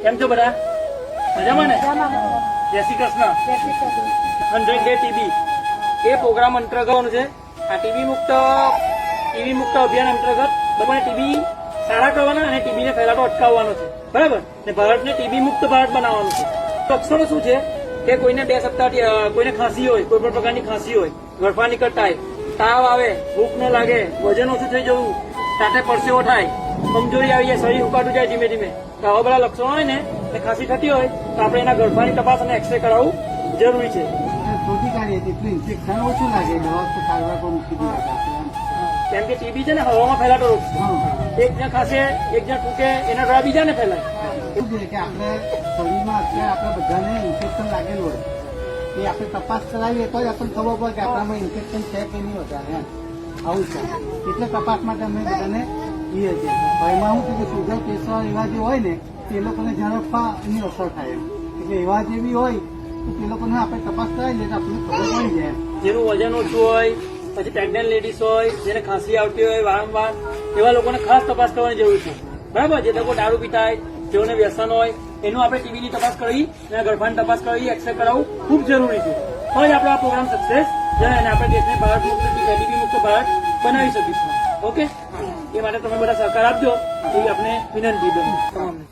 કેમ છો બધા? મજામાં ને? જય શ્રી કૃષ્ણ. 100 ડે ટીબી એ પ્રોગ્રામ અંતર્ગત છે. આ ટીબી મુક્ત અભિયાન અંતર્ગત લોકોને ટીબી સારા કરવાના અને ટીબી ને ફેલાતો અટકાવવાનો છે. બરાબર ને ભારતને ટીબી મુક્ત ભારત બનાવવાનું છે. લક્ષણો શું છે કે કોઈને 2 સપ્તાહથી કોઈને ખાંસી હોય, કોઈ પણ પ્રકારની ખાંસી હોય, ગળફા નીકળતા હોય, તાવ આવે, ભૂખ ન લાગે, વજન ઓછું થઈ જવું, સાથે પરસેવો થાય, કમજોરી આવી જાય, શરીર ઉકાળું જાય ધીમે ધીમે, તો આવા બધા લક્ષણો હોય ને ખાંસી થતી હોય તો આપણે એના ગળફાની તપાસ અને એક્સરે કરાવવું જરૂરી છે. શોધી કાઢીએ તેટલું ઇન્ફેક્શન ઓછું લાગે, દવા તો સારવાર પર મૂકી દીધા. કેમ કે ટીબી છે ને હવામાં ફેલાતો રોગ છે. એક જણ ખાશે, એક જણ ફૂકે, એના દ્વારા બીજાને ફેલાય. એવું છે કે આપણે શરીરમાં અત્યારે આપણે બધાને ઇન્ફેક્શન લાગેલું હોય એ આપણે તપાસ કરાવીએ તો જ આપણને ખબર પડે કે આપણામાં ઇન્ફેક્શન છે કે નહીં વધારે. આવું છે એટલે તપાસ માટે અમે બધાને કહીએ છીએ. એમાં શું કે સુગર પ્રેશર એવા જે હોય ને તે લોકોને ઝડપમાં એની અસર થાય એટલે એવા જે બી હોય તો તે લોકોને આપણે તપાસ કરાવી લઈએ તો આપણને ખબર પડી જાય. જેનું વજન ઓછું હોય, પછી પ્રેગ્નન્ટ લેડીઝ હોય, જેને ખાંસી આવતી હોય વારંવાર, એવા લોકોને ખાસ તપાસ કરવાની જરૂર છે. બરાબર? જે લોકો દારૂ પીતા હોય, જેઓને વ્યસન હોય, એનું આપણે ટીબીની તપાસ કરવી, એના ગર્ભાની તપાસ કરવી, એક્સરે કરાવવું ખૂબ જરૂરી છે. તો જ આપણો આ પ્રોગ્રામ સક્સેસ જાય અને આપણે દેશને ભારત મુક્ત ટીબી મુક્ત ભારત બનાવી શકીશું. ઓકે? એ માટે તમે બધા સહકાર આપજો એવી આપણે વિનંતી બની તમામને.